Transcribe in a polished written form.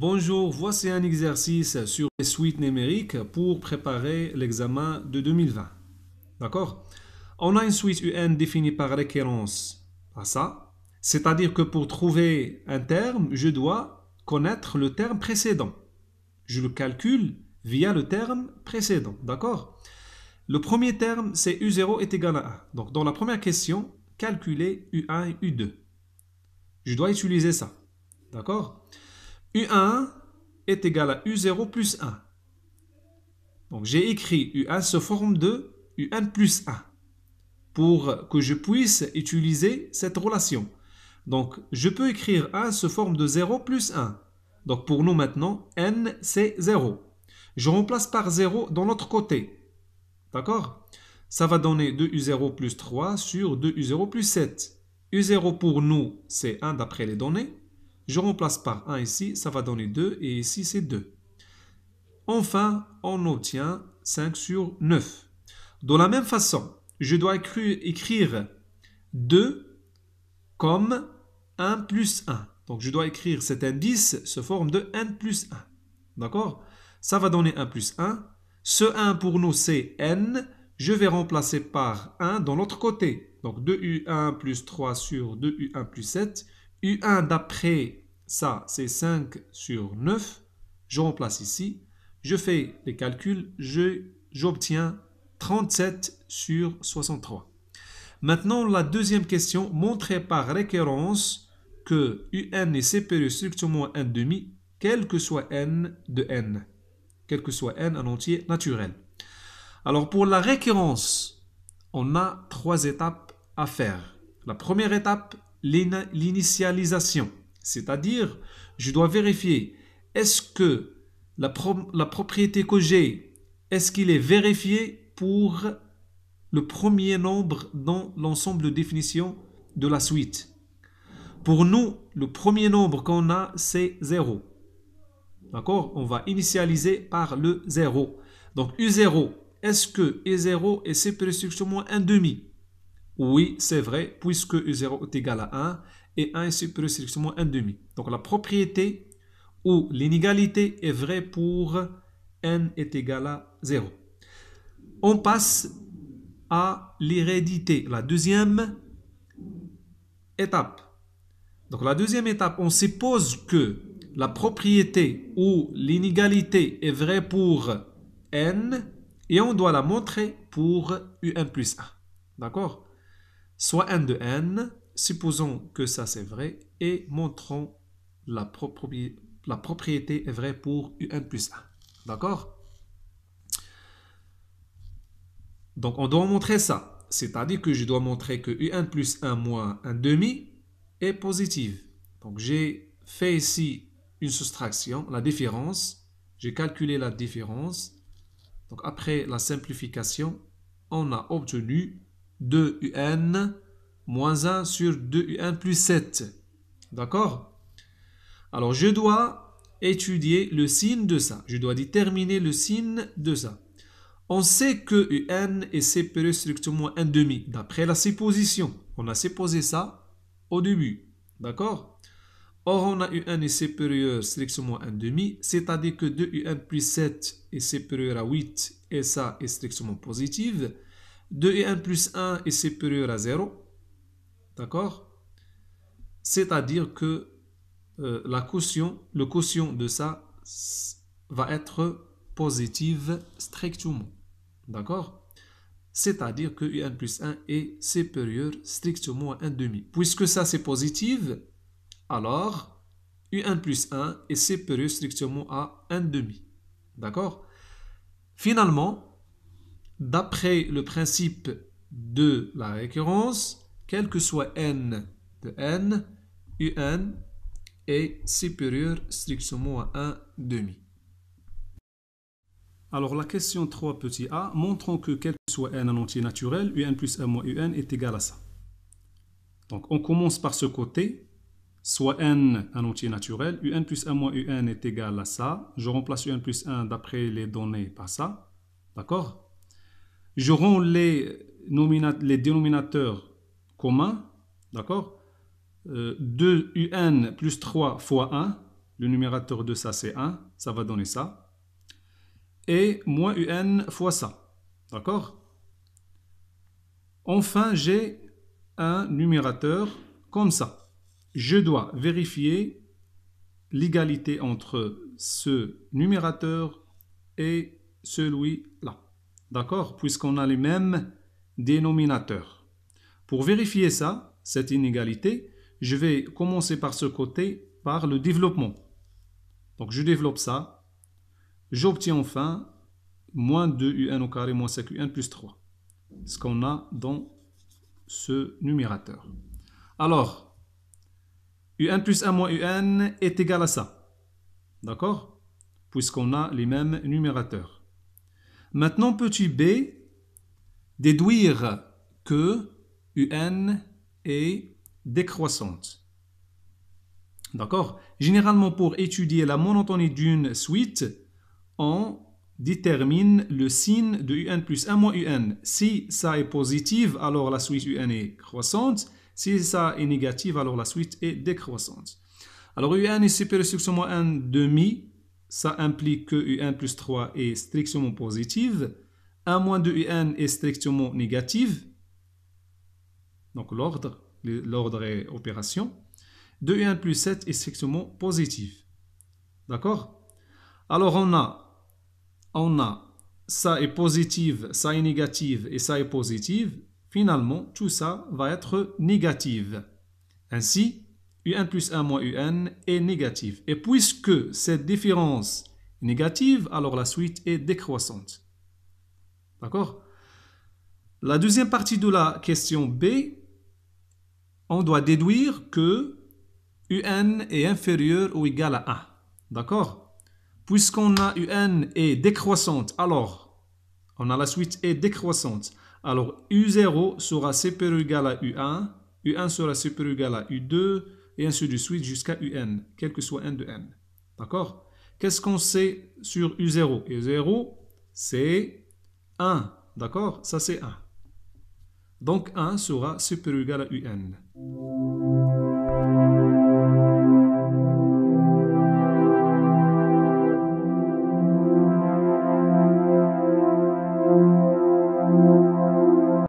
Bonjour, voici un exercice sur les suites numériques pour préparer l'examen de 2020. D'accord? On a une suite UN définie par récurrence à ça, c'est-à-dire que pour trouver un terme, je dois connaître le terme précédent. Je le calcule via le terme précédent. D'accord? Le premier terme, c'est U0 est égal à 1. Donc, dans la première question, calculer U1 et U2. Je dois utiliser ça. D'accord? U1 est égal à U0 plus 1. Donc, j'ai écrit U1 sous forme de UN plus 1 pour que je puisse utiliser cette relation. Donc, je peux écrire 1 sous forme de 0 plus 1. Donc, pour nous maintenant, N, c'est 0. Je remplace par 0 dans l'autre côté. D'accord? Ça va donner 2U0 plus 3 sur 2U0 plus 7. U0 pour nous, c'est 1 d'après les données. Je remplace par 1 ici, ça va donner 2 et ici c'est 2. Enfin, on obtient 5 sur 9. De la même façon, je dois écrire 2 comme 1 plus 1. Donc je dois écrire cet indice sous forme de n plus 1. D'accord? Ça va donner 1 plus 1. Ce 1 pour nous c'est n. Je vais remplacer par 1 dans l'autre côté. Donc 2U1 plus 3 sur 2U1 plus 7. U1 d'après ça, c'est 5 sur 9. Je remplace ici. Je fais les calculs. J'obtiens 37 sur 63. Maintenant, la deuxième question, montrer par récurrence que UN est supérieur strictement à 1,5, quel que soit n de n. Quel que soit n en entier naturel. Alors, pour la récurrence, on a 3 étapes à faire. La première étape, l'initialisation. C'est-à-dire, je dois vérifier, est-ce que la propriété que j'ai, est-ce qu'il est vérifié pour le premier nombre dans l'ensemble de définition de la suite. Pour nous, le premier nombre qu'on a, c'est 0. D'accord? On va initialiser par le 0. Donc, U0, est-ce que U0 est supérieur strictement à 1,5? Oui, c'est vrai, puisque U0 est égal à 1 et 1 est supérieur strictement à 1,5. Donc, la propriété ou l'inégalité est vraie pour n est égal à 0. On passe à l'hérédité, la deuxième étape. Donc la deuxième étape, on suppose que la propriété ou l'inégalité est vraie pour n et on doit la montrer pour un plus 1. D'accord? Soit n de n, supposons que ça c'est vrai et montrons la propriété est vraie pour un plus 1. D'accord? Donc, on doit montrer ça. C'est-à-dire que je dois montrer que U1 plus 1 moins 1,5 est positive. Donc, j'ai fait ici une soustraction, la différence. J'ai calculé la différence. Donc, après la simplification, on a obtenu 2UN moins 1 sur 2UN plus 7. D'accord? Alors, je dois étudier le signe de ça. Je dois déterminer le signe de ça. On sait que UN est supérieur strictement à 1,5 d'après la supposition. On a supposé ça au début. D'accord? Or, on a UN est supérieur strictement à 1,5, c'est-à-dire que 2UN plus 7 est supérieur à 8 et ça est strictement positif. 2UN plus 1 est supérieur à 0. D'accord? C'est-à-dire que le quotient de ça va être positif strictement. D'accord? C'est-à-dire que UN plus 1 est supérieur strictement à 1,5. Puisque ça c'est positif, alors UN plus 1 est supérieur strictement à 1,5. D'accord? Finalement, d'après le principe de la récurrence, quel que soit n de n, UN est supérieur strictement à 1,5. Alors la question 3 petit a, montrons que quel que soit n en entier naturel, un plus 1 moins un est égal à ça. Donc on commence par ce côté, soit n en entier naturel, un plus 1 moins un est égal à ça. Je remplace un plus 1 d'après les données par ça. D'accord? Je rends les dénominateurs communs. D'accord? 2un plus 3 fois 1. Le numérateur de ça, c'est 1. Ça va donner ça. Et moins un fois ça. D'accord? Enfin, j'ai un numérateur comme ça. Je dois vérifier l'égalité entre ce numérateur et celui-là. D'accord? Puisqu'on a les mêmes dénominateurs. Pour vérifier ça, cette inégalité, je vais commencer par ce côté, par le développement. Donc je développe ça. J'obtiens enfin moins 2un au carré moins 5un plus 3. Ce qu'on a dans ce numérateur. Alors, un plus 1 moins un est égal à ça. D'accord? Puisqu'on a les mêmes numérateurs. Maintenant, petit b, déduire que un est décroissante. D'accord? Généralement, pour étudier la monotonie d'une suite, on détermine le signe de un plus 1 moins un. Si ça est positif, alors la suite un est croissante. Si ça est négatif, alors la suite est décroissante. Alors un est supérieur strictement à 1 demi. Ça implique que un plus 3 est strictement positif. 1 moins 2 un est strictement négatif. Donc l'ordre est opération. 2un plus 7 est strictement positif. D'accord? Alors on a ça est positif, ça est négatif et ça est positif. Finalement, tout ça va être négatif. Ainsi, un plus 1 moins un est négatif. Et puisque cette différence est négative, alors la suite est décroissante. D'accord? La deuxième partie de la question B, on doit déduire que un est inférieur ou égal à 1. D'accord? Puisqu'on a un est décroissante, alors on a la suite est décroissante. Alors U0 sera supérieur ou égal à U1, U1 sera supérieur ou égal à U2, et ainsi de suite jusqu'à UN, quel que soit n de n. D'accord? Qu'est-ce qu'on sait sur U0? U0, c'est 1. D'accord? Ça, c'est 1. Donc 1 sera supérieur ou égal à UN.